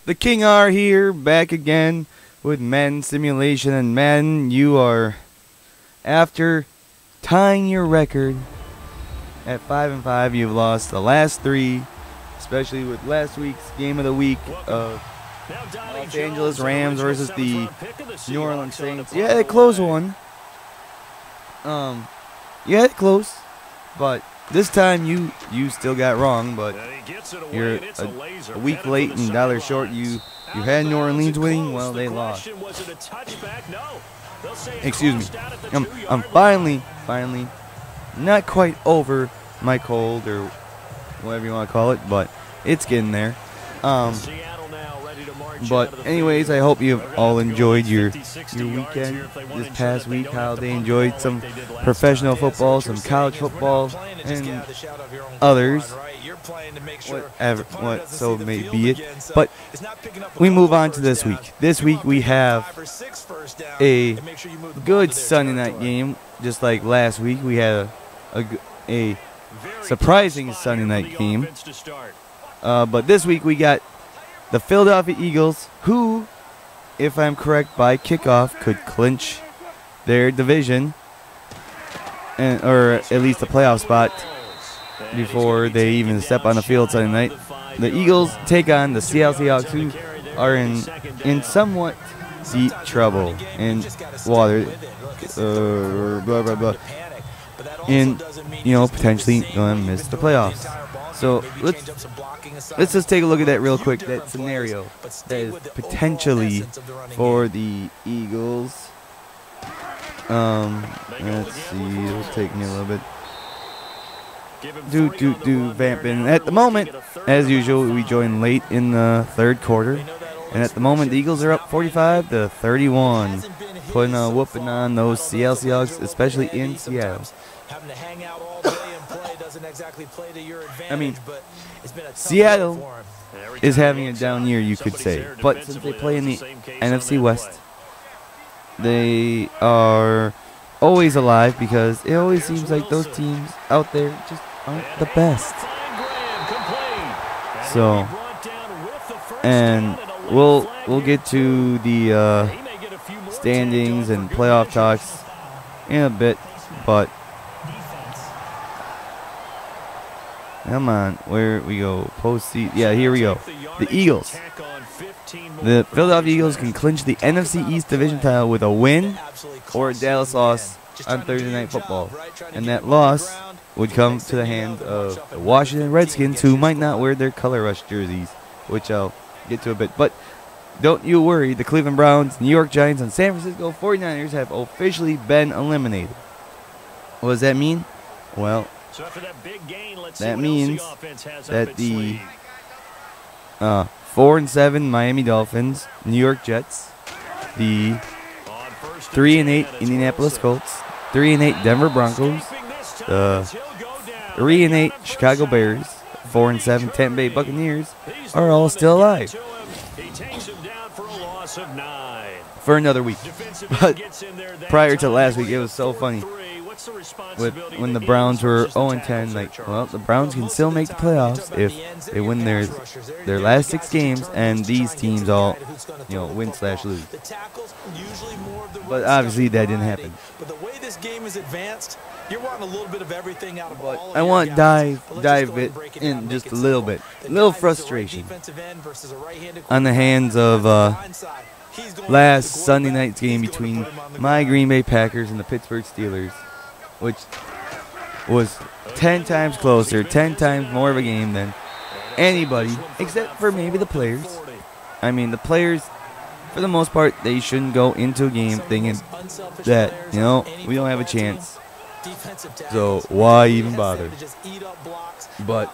The King R here, back again with Madden Simulation. And Madden, you are, after tying your record at 5-5, you've lost the last 3, especially with last week's game of the week of Los Angeles Rams versus the New Orleans Saints. You had a close one. You had it close, but this time you still got wrong, but you're a week late and $1 short. You had New Orleans winning, well, they lost. Excuse me. I'm finally not quite over my cold or whatever you want to call it, but it's getting there. But anyways, I hope you've all enjoyed your weekend this past week, how they enjoyed some professional football, some college football, and others, what so may be it. But we move on to this week. This week we have a good Sunday night game, just like last week. We had a surprising Sunday night game. But this week we got the Philadelphia Eagles, who, if I'm correct, by kickoff could clinch their division, or at least a playoff spot before they even step on the field Sunday night. The Eagles take on the Seattle Seahawks, who are in somewhat deep trouble in water, blah blah blah, and potentially going to miss the playoffs. So let's just take a look at that real quick. That scenario that is potentially for the Eagles. Let's see. It'll take me a little bit. Vamping. At the moment, as usual, we join late in the third quarter, and at the moment, the Eagles are up 45-31, putting a whooping on those Seattle Seahawks, especially in Seattle. I mean, Seattle is having a down year, you could say. But since they play in the NFC West, they are always alive, because it always seems like those teams out there just aren't the best. So, and we'll get to the standings and playoff talks in a bit, but come on, where we go? Postseason. Yeah, here we go. The Eagles. The Philadelphia Eagles can clinch the NFC East division title with a win or a Dallas loss on Thursday Night Football. And that loss would come to the hands of the Washington Redskins, who might not wear their color rush jerseys, which I'll get to a bit. But don't you worry, the Cleveland Browns, New York Giants, and San Francisco 49ers have officially been eliminated. What does that mean? Well, that means that the 4-7 Miami Dolphins, New York Jets, the 3-8 Indianapolis Colts, 3-8 Denver Broncos, the 3-8 Chicago Bears, 4-7 Tampa Bay Buccaneers are all still alive for another week. But prior to last week, it was so funny. When the Browns were 0-10, like, well, the Browns can still make the playoffs if they win their last 6 games, and these teams all, win/lose. But obviously that didn't happen. But the way this game is advanced, you're wanting a little bit of everything out of all. I want to dive it in just a little bit, a little frustration on the hands of last Sunday night's game between my Green Bay Packers and the Pittsburgh Steelers, which was 10 times closer, 10 times more of a game than anybody, except for maybe the players. I mean, the players, for the most part, they shouldn't go into a game thinking that, we don't have a chance, so why even bother? But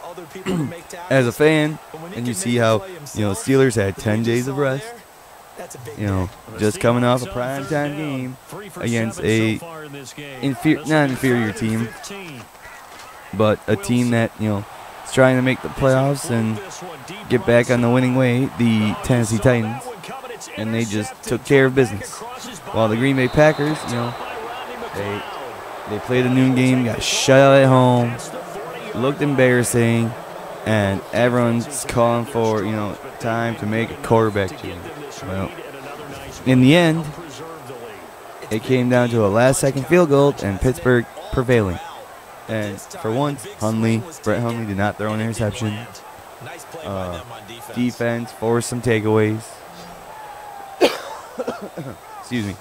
as a fan, and you see how, Steelers had 10 days of rest, just coming off a primetime game against a not inferior team, but a team that is trying to make the playoffs and get back on the winning way, the Tennessee Titans, and they just took care of business. While the Green Bay Packers, they played a noon game, got shut out at home, looked embarrassing, and everyone's calling for, time to make a quarterback change. Well, in the end, it came down to a last-second field goal and Pittsburgh prevailing. And for once, Brett Hundley did not throw an interception. Defense forced some takeaways. Excuse me.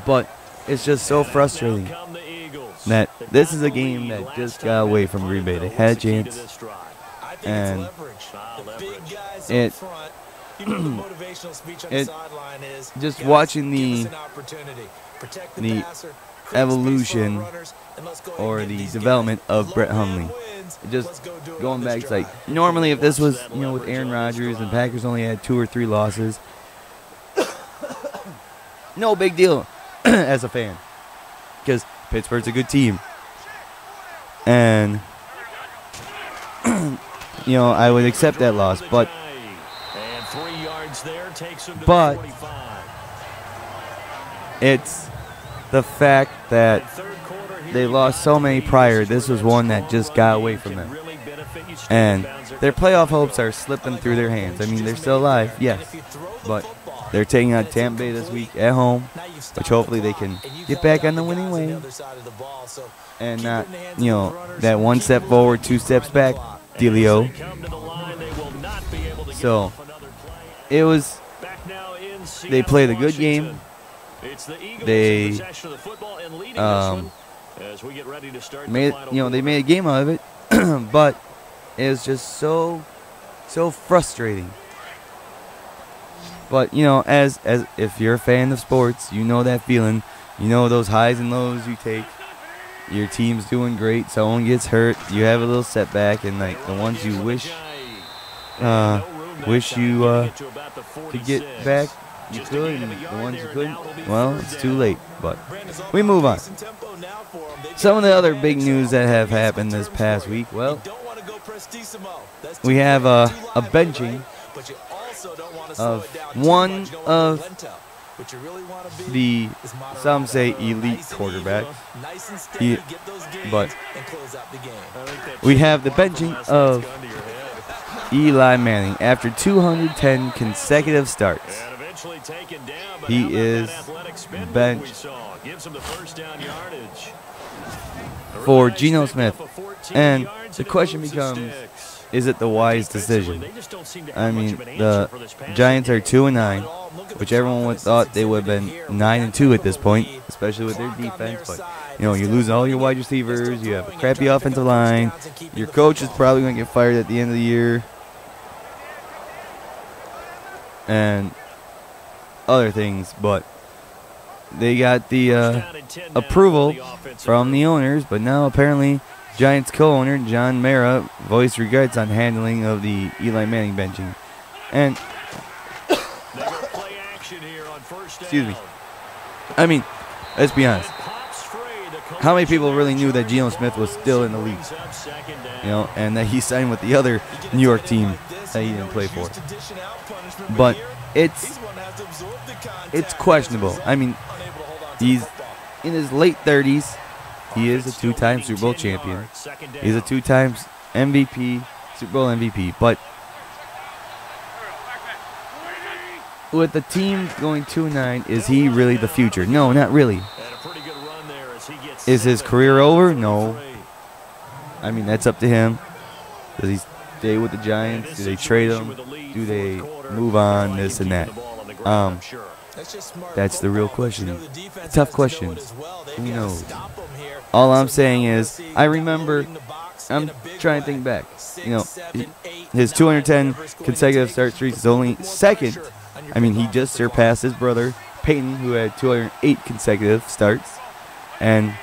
But it's just so frustrating that this is a game that just got away from Green Bay. They had a chance, and it just watching the evolution or the development of Brett Hundley. Just going back, it's like normally if this was with Aaron Rodgers and Packers only had 2 or 3 losses, no big deal as a fan, because Pittsburgh's a good team, and I would accept that loss, but it's the fact that they lost so many prior. This was one that just got away from them, and their playoff hopes are slipping through their hands. I mean, they're still alive, yes, but they're taking on Tampa Bay this week at home, which hopefully they can get back on the winning way and not, that 1 step forward, 2 steps back dealio. So they played a good game. They they made a game out of it, but it was just so frustrating. But as if you're a fan of sports, you know that feeling. You know those highs and lows you take. Your team's doing great, someone gets hurt, you have a little setback, and like the ones you wish you could get back, you could, and the ones you couldn't, well, it's too late. But we move on. Some of the other big news that have happened this past week, well, we have a benching of one of the, some say, elite quarterbacks. But we have the benching of Eli Manning after 210 consecutive starts. He is benched for Geno Smith. And the question becomes, is it the wise decision? I mean, the Giants are 2-9, which everyone would thought they would have been 9-2 at this point, especially with their defense. But you're losing all your wide receivers. You have a crappy offensive line. Your coach is probably going to get fired at the end of the year, and other things. But they got the approval from the owners, but now apparently Giants co-owner John Mara voiced regrets on handling of the Eli Manning benching. And excuse me. I mean, let's be honest. How many people really knew that Geno Smith was still in the league? And that he signed with the other New York team that he didn't play for. But it's questionable. I mean, he's in his late 30s. He is a 2-time Super Bowl champion. He's a 2-time MVP, Super Bowl MVP. But with the team going 2-9, is he really the future? No, not really. Is his career over? No. I mean, that's up to him. Does he stay with the Giants? Do they trade him? Do they move on? This and that. That's the real question. A tough question. Who knows? All I'm saying is, I remember, I'm trying to think back. His 210 consecutive start streaks is only second. I mean, he just surpassed his brother, Peyton, who had 208 consecutive starts. And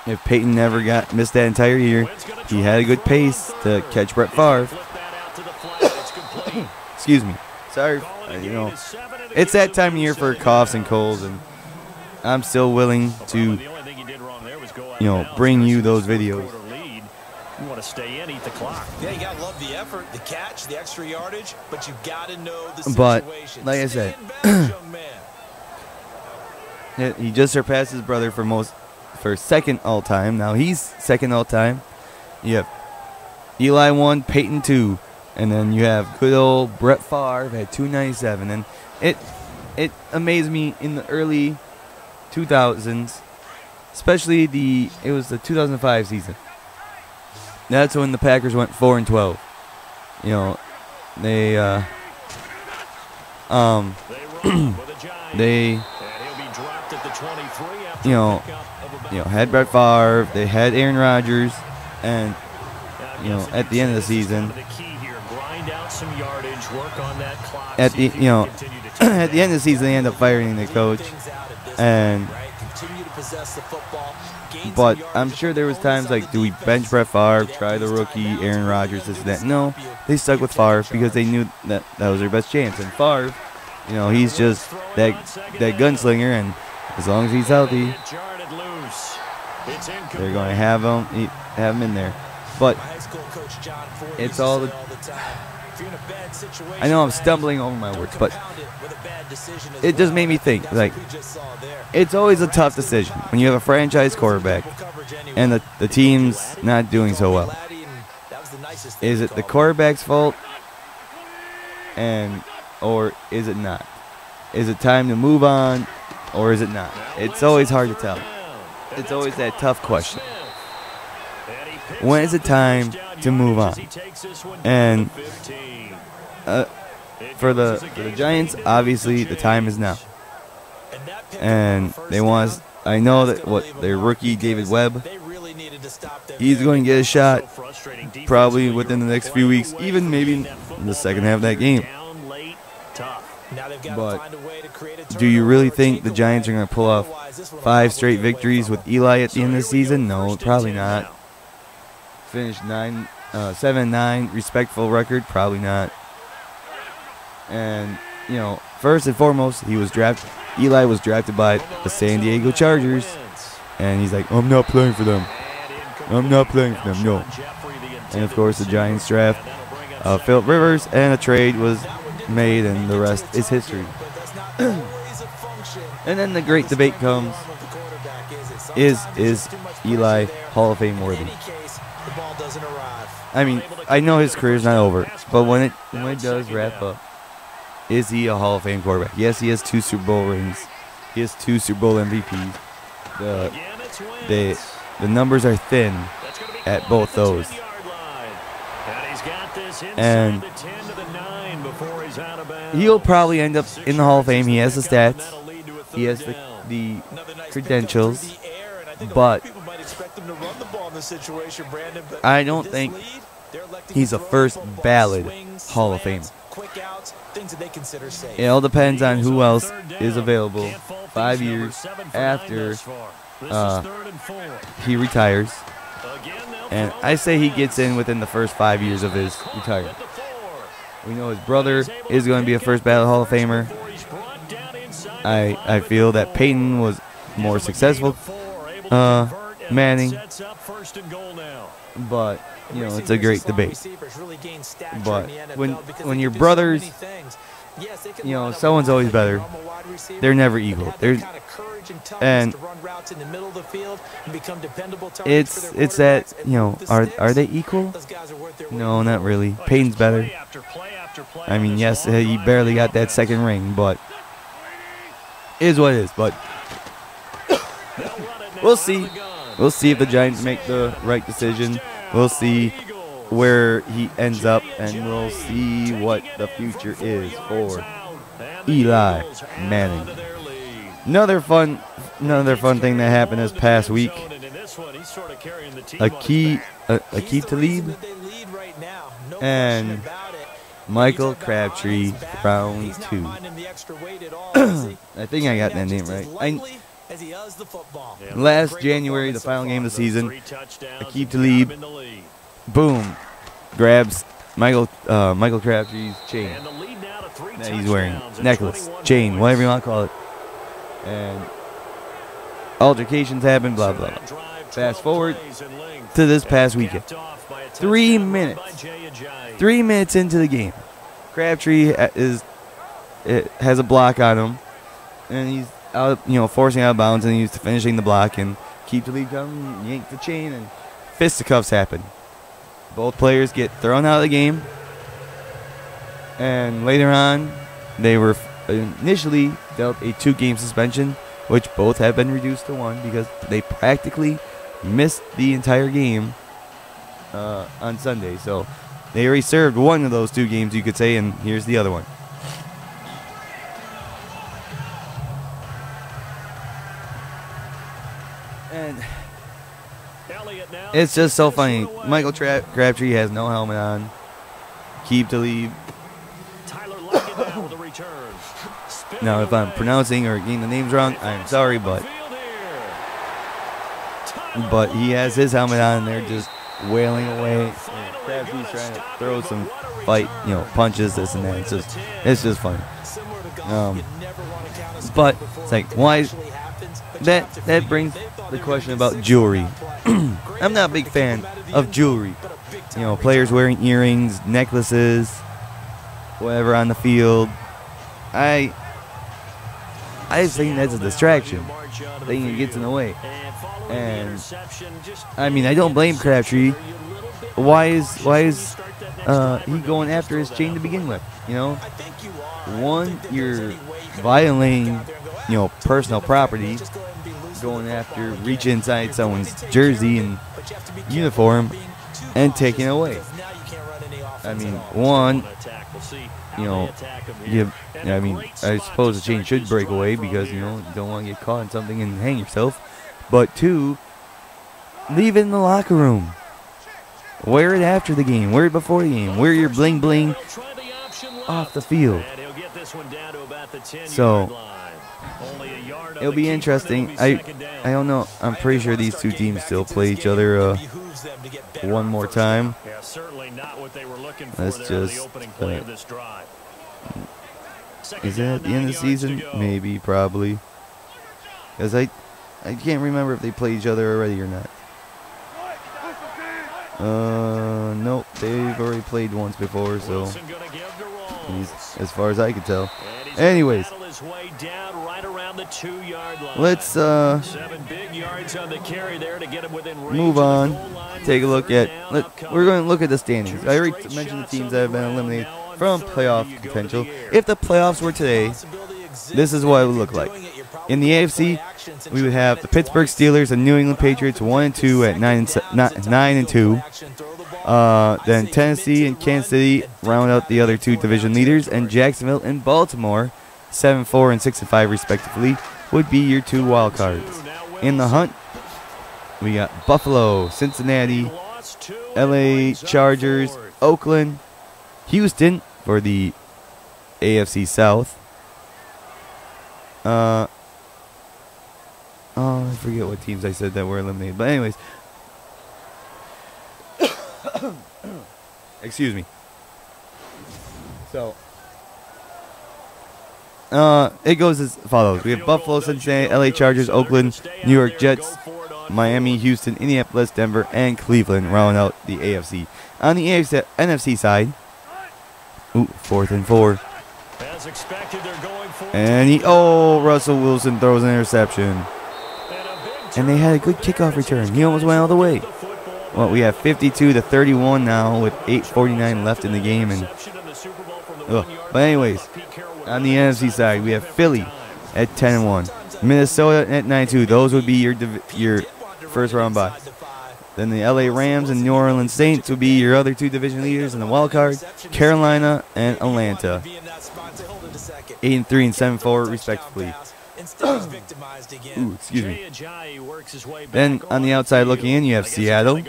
if Peyton never missed that entire year, he had a good pace to catch Brett Favre. Excuse me. Sorry. It's that time of year for coughs and colds, and I'm still willing to, bring you those videos. You want to stay in, eat the clock. Yeah, you got to love the effort, the catch, the extra yardage, but you got to know the situation. But like I said, he just surpassed his brother for second all time. Now he's second all time, You have Eli 1, Peyton 2. And then you have good old Brett Favre at 297. And it amazed me in the early 2000s, especially it was the 2005 season. That's when the Packers went 4-12. You know, they they had Brett Favre, they had Aaron Rodgers, and at the end of the season, at the at the end of the season, they end up firing the coach, but I'm sure there was times like, do we bench Brett Favre, try the rookie Aaron Rodgers, this and that? No, they stuck with Favre because they knew that was their best chance. And Favre, he's just that gunslinger, and as long as he's healthy, they're going to have him in there. But it's all the. I know I'm stumbling over my words, but it just made me think, like, it's always a tough decision when you have a franchise quarterback and the team's not doing so well. Is it the quarterback's fault, or is it not? Is it time to move on, or is it not? It's always hard to tell. It's always that tough question. When is it time to move on? And for the Giants, obviously the time is now. And they want. I know that their rookie David Webb, he's going to get a shot probably within the next few weeks, even maybe in the second half of that game. But do you really think the Giants are going to pull off 5 straight victories with Eli at the end of the season? No, probably not. Finish 7-9, respectful record? Probably not. And, first and foremost, Eli was drafted by the San Diego Chargers, and he's like, I'm not playing for them. I'm not playing for them, no. And, of course, the Giants draft Philip Rivers, and a trade was made, and the rest is history. And then the great debate comes, is Eli Hall of Fame worthy? I mean, I know his career's not over, but when it does wrap up, is he a Hall of Fame quarterback? Yes, he has 2 Super Bowl rings. He has 2 Super Bowl MVPs. The numbers are thin at both those. And he'll probably end up in the Hall of Fame. He has the stats. He has the credentials. But I don't think he's a first ballot Hall of Famer. It all depends on who else is available 5 years after he retires. And I say he gets in within the first 5 years of his retirement. We know his brother is going to be a first ballot Hall of Famer. I feel that Peyton was more successful. Manning. But, it's a great debate. But when your brothers, someone's always better. They're never equal. And it's that, are they equal? No, not really. Peyton's better. I mean, yes, he barely got that second ring, but it is what it is. But we'll see. We'll see if the Giants make the right decision. We'll see where he ends up, and we'll see what the future is for Eli Manning. Another fun thing that happened this past week. Aqib Talib and Michael Crabtree, round 2. I think I got that name right. Last January, the final game of the season, Aqib Talib, boom, grabs Michael Crabtree's chain that he's wearing, necklace, chain, whatever you want to call it, and altercations happen, blah blah blah. Fast forward to this past weekend, 3 minutes into the game, Crabtree has a block on him, and he's out, forcing out of bounds, and he's finishing the block, and Aqib Talib comes, yank the chain, and fisticuffs happen. Both players get thrown out of the game. And later on, they were initially dealt a 2-game suspension, which both have been reduced to 1 because they practically missed the entire game on Sunday. So they already served one of those 2 games, you could say, and here's the other one. And it's just so funny. Michael Crabtree has no helmet on. Keep to leave. Now, if I'm pronouncing or getting the names wrong, I'm sorry, but he has his helmet on, and they're just wailing away. Crabtree's trying to throw some fight, punches, this and that. It's just funny. But it's like, why? That brings the question about jewelry. I'm not a big fan of jewelry. Players wearing earrings, necklaces, whatever on the field. I just think that's a distraction. I think it gets in the way. And I mean, I don't blame Crabtree. Why is he going after his chain to begin with? One, you're violating personal property, going after reaching inside someone's jersey and uniform and taking it away. I mean, one, I suppose the chain should break away because, you don't want to get caught in something and hang yourself. But 2, leave it in the locker room. Wear it after the game. Wear it before the game. Wear your bling bling off the field. So it'll be interesting. I don't know. I'm pretty sure these 2 teams still play each other one more time. Let's just. Is it at the end of the season? Maybe, probably. Because I can't remember if they played each other already or not. Nope. They've already played once before, so as far as I can tell. Anyways, let's move on. Take a look at. We're going to look at the standings. I already mentioned the teams that have been eliminated from playoff potential. If the playoffs were today, this is what it would look like. In the AFC, we would have the Pittsburgh Steelers and New England Patriots 1-2 at 9-2. Then Tennessee and Kansas City round out the other 2 division leaders, and Jacksonville and Baltimore 7-4 and 6-5 respectively would be your 2 wild cards. In the hunt, we got Buffalo, Cincinnati, LA Chargers, Oakland, Houston for the AFC South. I forget what teams I said that were eliminated. But anyways. Excuse me. So. It goes as follows. We have Buffalo, Cincinnati, LA Chargers, Oakland, New York Jets, Miami, Houston, Indianapolis, Denver, and Cleveland round out the AFC. On the NFC side, 4th and 4. And Russell Wilson throws an interception. And they had a good kickoff return. He almost went all the way. Well, we have 52-31 now with 8:49 left in the game. But anyways, on the NFC side, we have Philly at 10-1, Minnesota at 9-2. Those would be your first round bye. Then the LA Rams and New Orleans Saints would be your other 2 division leaders in the wild card. Carolina and Atlanta, 8-3 and 7-4 respectively. Excuse me. Then on the outside looking in, you have Seattle,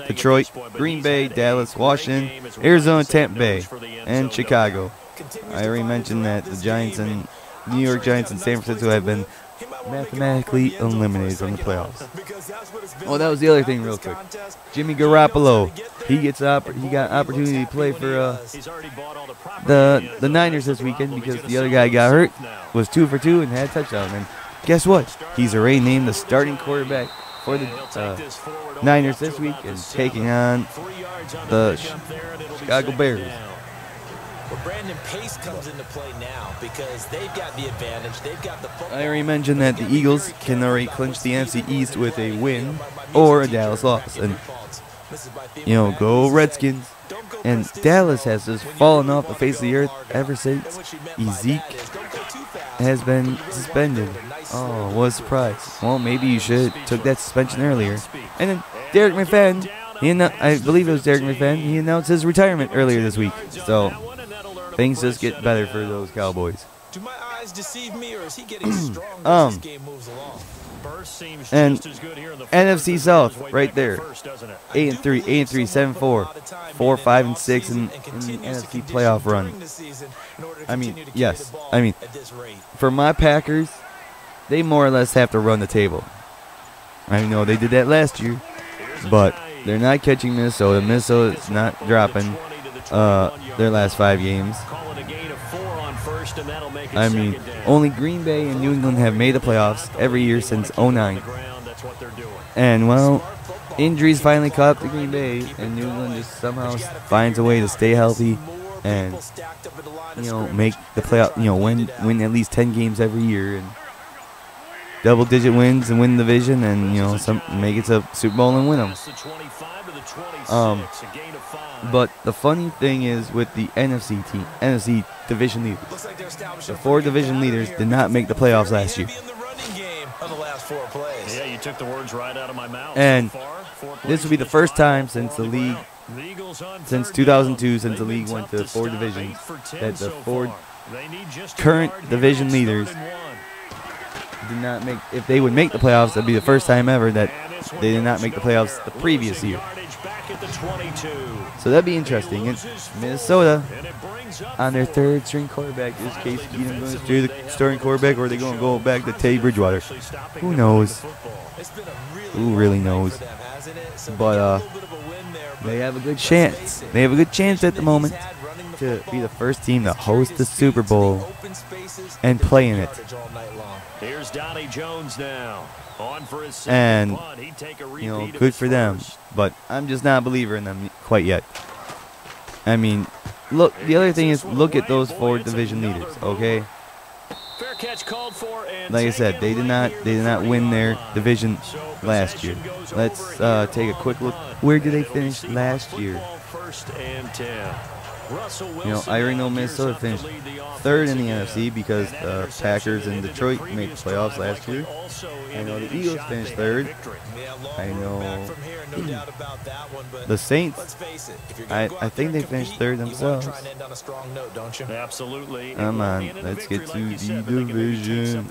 Detroit, Green Bay, Dallas, Washington, Arizona, Tampa Bay, and Chicago. I already mentioned that the Giants and New York Giants and San Francisco have been mathematically eliminated from the playoffs. Oh, that was the other thing real quick. Jimmy Garoppolo, he got opportunity to play for the Niners this weekend because the other guy got hurt, was 2 for 2 and had a touchdown. And guess what? He's already named the starting quarterback for the Niners this week and taking on the Chicago Bears. But Brandon, pace comes into play now because they've got the advantage. They've got the football. I already mentioned that the Eagles can already clinch the NFC East with a win or a Dallas loss. And go Redskins. And Dallas has just fallen off the face of the earth ever since Zeke has been suspended. Oh, what a surprise. Well, maybe you should have took that suspension earlier. And then Derek McFadden, I believe it was Derek McFadden, he announced his retirement earlier this week. So things just get better for those Cowboys. Do my eyes deceive me, or is he getting stronger as this game moves along? And NFC South right there, 8-3, 8-3, 7-4, 4-5-6 in the NFC playoff run. For my Packers, they more or less have to run the table. I know they did that last year, but they're not catching Minnesota. Minnesota's not dropping their last 5 games. Only Green Bay and New England have made the playoffs every year since 2009. And, well, injuries finally caught up to Green Bay, and New England just somehow finds a way to stay healthy and, make the playoff, win at least 10 games every year and double-digit wins and win the division and, make it to Super Bowl and win them. But the funny thing is with the NFC division leaders, the 4 division leaders did not make the playoffs last year. Yeah, you took the words right out of my mouth. And this will be the first time since the league, since 2002, since the league went to 4 divisions, that the 4 current division leaders did not make. If they would make the playoffs, that'd be the first time ever that they did not make the playoffs the previous year. So that'd be interesting. And Minnesota, on their 3rd string quarterback, is Case Keenum going to do the starting quarterback, or are they going to go back to Teddy Bridgewater? Who knows? Who really knows? But they have a good chance. They have a good chance at the moment to be the first team to host the Super Bowl and play in it. Here's Donnie Jones now. And, good for them. But I'm just not a believer in them quite yet. Look, the other thing is, look at those 4 division leaders, okay? Like I said, they did not win their division last year. Let's take a quick look. Where did they finish last year? I already know Minnesota finished 3rd in the NFC because the Packers and Detroit made the playoffs last year. I know the Eagles finished 3rd. I know the Saints, I think they finished 3rd themselves. Absolutely. Come on, let's get to the division.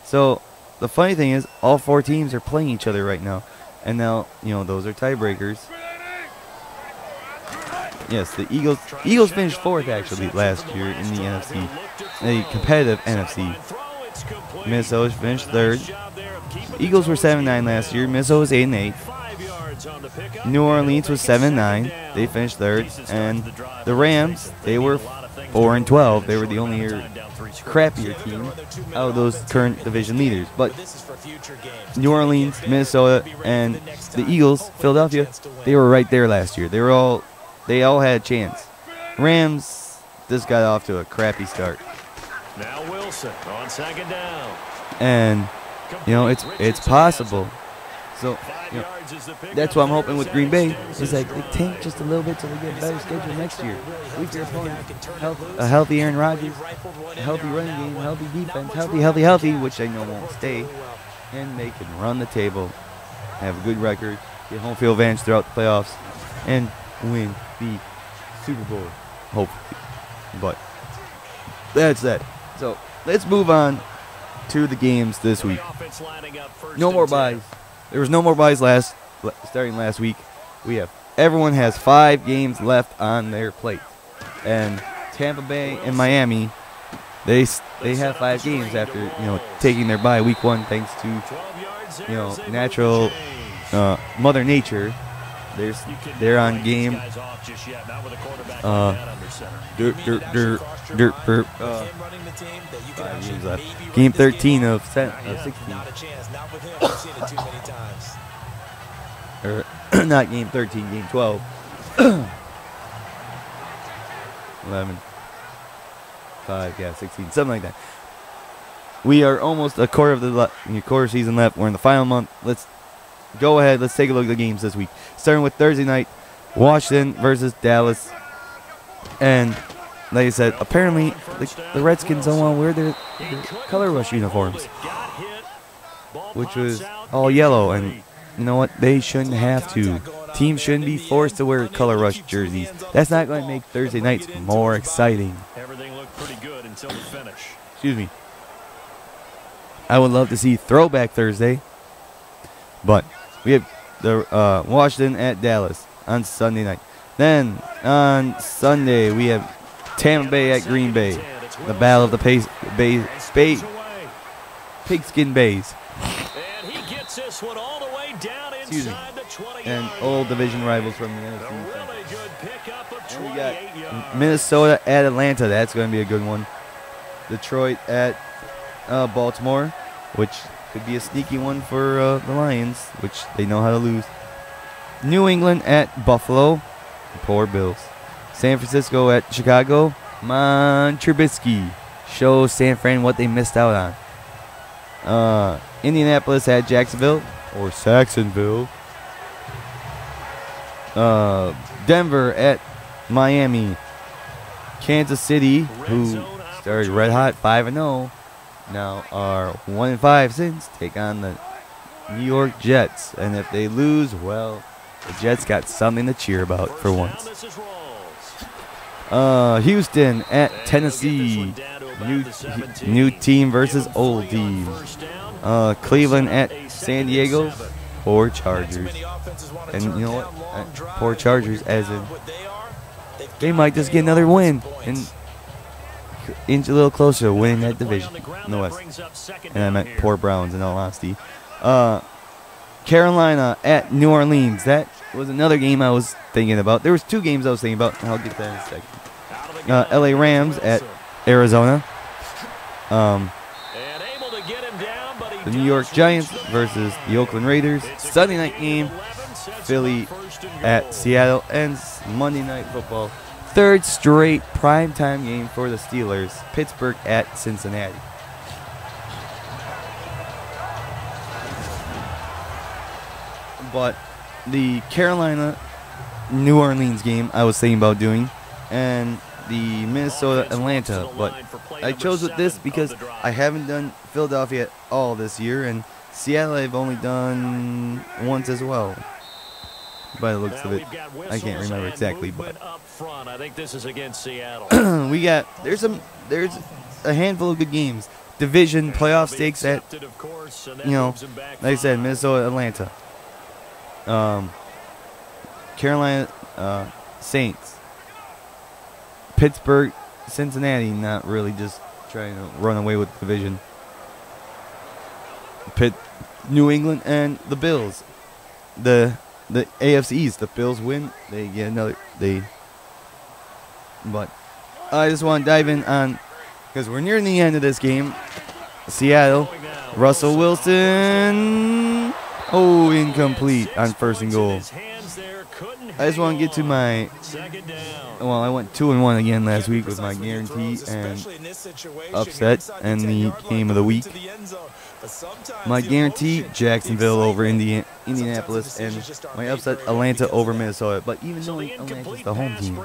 So, the funny thing is, all 4 teams are playing each other right now. And now, those are tiebreakers. Yes, the Eagles finished 4th actually last year in the NFC, a competitive NFC. Minnesota finished 3rd. The Eagles were 7-9 last year. Minnesota was 8-8. New Orleans was 7-9. They finished 3rd, and the Rams, they were 4-12. They were the only crappier team out of those current division leaders. But New Orleans, Minnesota, and the Eagles, Philadelphia, they were right there last year. They all had a chance. Rams just got off to a crappy start. Now Wilson on 2nd down. And, it's possible. So, that's what I'm hoping with Green Bay. Is like they tank just a little bit till they get a better schedule next year. Weaker opponent, a healthy Aaron Rodgers, a healthy running game, healthy defense, healthy, which I know won't stay. And they can run the table, have a good record, get home field advantage throughout the playoffs, and win the Super Bowl, hopefully. But that's that. So let's move on to the games this week. No more buys. There was no more buys starting last week. Everyone has 5 games left on their plate, and Tampa Bay and Miami, they have 5 games after taking their bye week 1 thanks to natural Mother Nature. They're on game. Game 13 of 16. Or not game 13, game 12. 11. 5, 16, something like that. We are almost a quarter of the quarter season left. We're in the final month. Let's go ahead. Let's take a look at the games this week. Starting with Thursday night, Washington versus Dallas. And like I said, apparently the Redskins don't want to wear their color rush uniforms, which was all yellow. And you know what? They shouldn't have to. Teams shouldn't be forced to wear color rush jerseys. That's not going to make Thursday nights more exciting. Everything looked pretty good until the finish. Excuse me. I would love to see Throwback Thursday, but we have the Washington at Dallas on Sunday night. Then on Sunday we have Tampa Bay at Green Bay, the battle of the Pigskin Bays. And he gets this one all the way down inside the 20. And old division rivals from the NFC. Really good pickup of 28 And we got yards. Minnesota at Atlanta. That's going to be a good one. Detroit at Baltimore, which could be a sneaky one for the Lions, which they know how to lose. New England at Buffalo. Poor Bills. San Francisco at Chicago. Trubisky shows San Fran what they missed out on. Indianapolis at Jacksonville or Saxonville. Denver at Miami. Kansas City, who started red hot 5-0, now are 1-5 since, take on the New York Jets. And if they lose, well, the Jets got something to cheer about for once. Houston at Tennessee. New team versus old team. Cleveland at San Diego. Poor Chargers. And you know what? Poor Chargers, as in they might just get another win and inch a little closer to winning that division in the West. And I meant poor Browns in all honesty. Carolina at New Orleans. That was another game I was thinking about. There was two games I was thinking about. I'll get to that in a second. LA Rams at Arizona. The New York Giants versus the Oakland Raiders. Sunday night game. Philly at Seattle. And Monday Night Football. Third straight primetime game for the Steelers. Pittsburgh at Cincinnati. But the Carolina-New Orleans game I was thinking about doing, and the Minnesota-Atlanta. But I chose with this because I haven't done Philadelphia at all this year, and Seattle I've only done once as well. By the looks of it, I can't remember exactly, but I think this is against Seattle. there's a handful of good games. Division playoff stakes at, like I said, Minnesota, Atlanta. Carolina Saints. Pittsburgh, Cincinnati, not really, just trying to run away with the division. New England and the Bills. The AFC East, the Bills win, they get another. But I just want to dive in on, because we're nearing the end of this game. Seattle, Russell Wilson, incomplete on 1st and goal. I just want to get to my, I went 2-1 again last week with my guarantee and upset and the game of the week. My guarantee, Jacksonville over Indianapolis, and my upset, Atlanta over Minnesota. But even though Atlanta's the home team,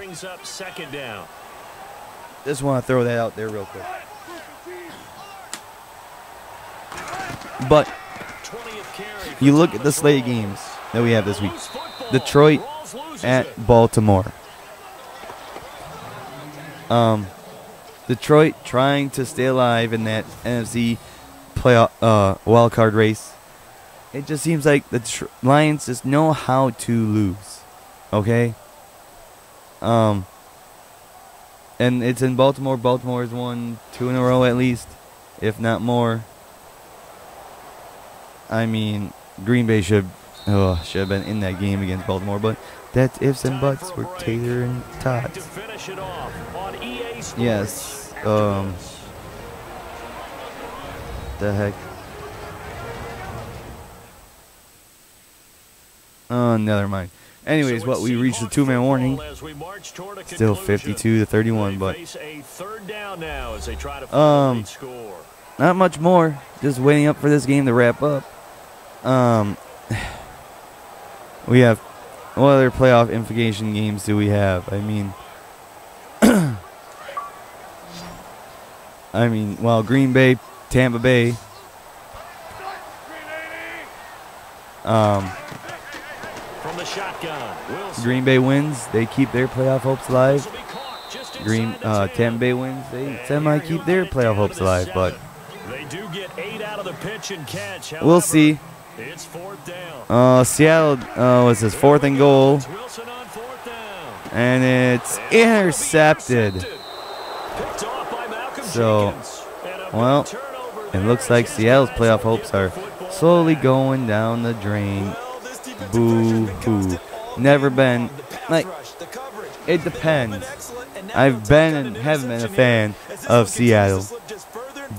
just want to throw that out there real quick. But you look at the slate of games that we have this week. Detroit at Baltimore. Detroit trying to stay alive in that NFC playoff wild card race. It just seems like the Lions just know how to lose. Okay? And it's in Baltimore. Baltimore's won 2 in a row at least, if not more. I mean, Green Bay should have been in that game against Baltimore, but that's ifs and buts. We're Tater and Todd. Yes. The heck? Oh, never mind. Anyways, we reached the 2-man warning. Still 52-31, but not much more. Just waiting up for this game to wrap up. we have, what other playoff implication games do we have? I mean, well, Green Bay, Tampa Bay. From the shotgun, Green Bay wins, they keep their playoff hopes alive. Tampa Bay wins, they semi keep their playoff hopes alive, but they do get 8 out of the pitch and catch. However, we'll see. It's 4th down. Seattle was his 4th and goal, Wilson on 4th down. and it's intercepted. Picked off by Malcolm So, Jenkins. And a well, turnover it there. looks like Seattle's playoff hopes are slowly going down the drain. Boo hoo. Never been, like, it depends. I've been and haven't been a fan of Seattle,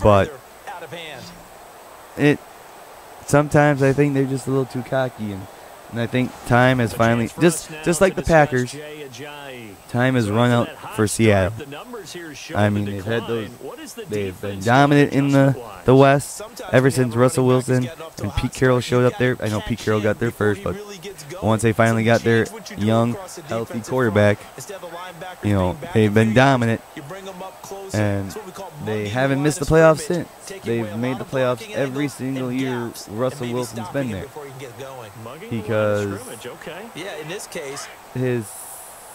but sometimes I think they're just a little too cocky, and I think time has finally, just like the Packers, time has run out for Seattle. I mean, they've been dominant in the West ever since Russell Wilson and Pete Carroll showed up there. I know Pete Carroll got there first, but once they finally got their young, healthy quarterback, you know, they've been dominant, and they haven't missed the playoffs since. They've made the playoffs every single year Russell Wilson's been there, because his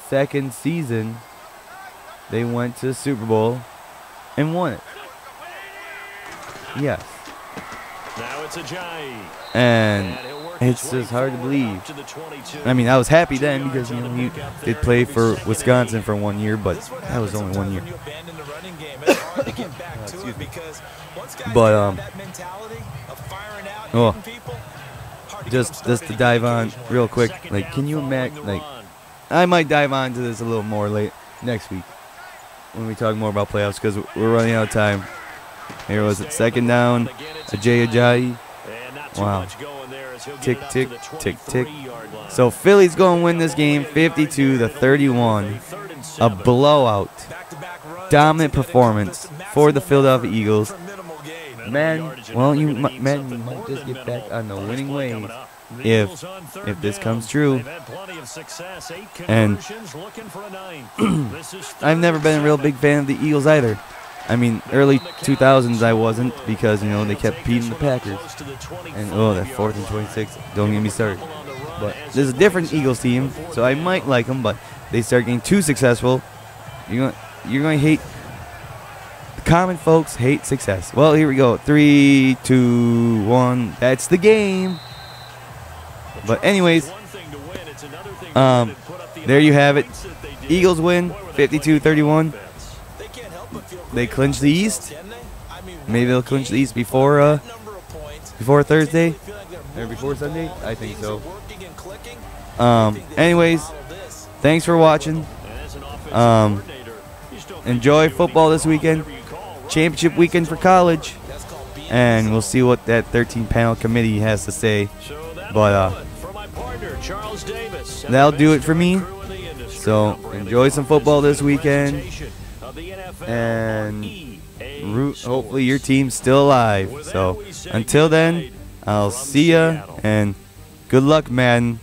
second season they went to the Super Bowl and won it. Yes. Now it's Ajayi. And it's just hard to believe. I mean, I was happy then because, you know, he did play for Wisconsin for 1 year, but that was only 1 year. Excuse me. But just to dive on real quick, like, can you imagine? Like, I might dive on to this a little more next week when we talk more about playoffs, because we're running out of time. Here was it, 2nd down, Ajayi. Wow. Tick, tick, tick, tick. So Philly's going to win this game 52-31. A blowout. Dominant performance for the Philadelphia Eagles. Man, well, you might just get back on the winning ways if this comes true. And I've never been a real big fan of the Eagles either. I mean, early 2000s I wasn't, because, you know, they kept beating the Packers. And, oh, that 4th and 26, don't get me started. But there's a different Eagles team, so I might like them, but they start getting too successful. You're going to hate, the common folks hate success. Well, here we go. 3, 2, 1, that's the game. But anyways, there you have it. Eagles win 52-31. They clinch the East. Maybe they'll clinch the East before Thursday or before Sunday. I think so. Anyways, thanks for watching. Enjoy football this weekend. Championship weekend for college, and we'll see what that 13-panel committee has to say. But that'll do it for me. So enjoy some football this weekend, and hopefully your team's still alive. So until then, I'll see ya, and good luck, Madden.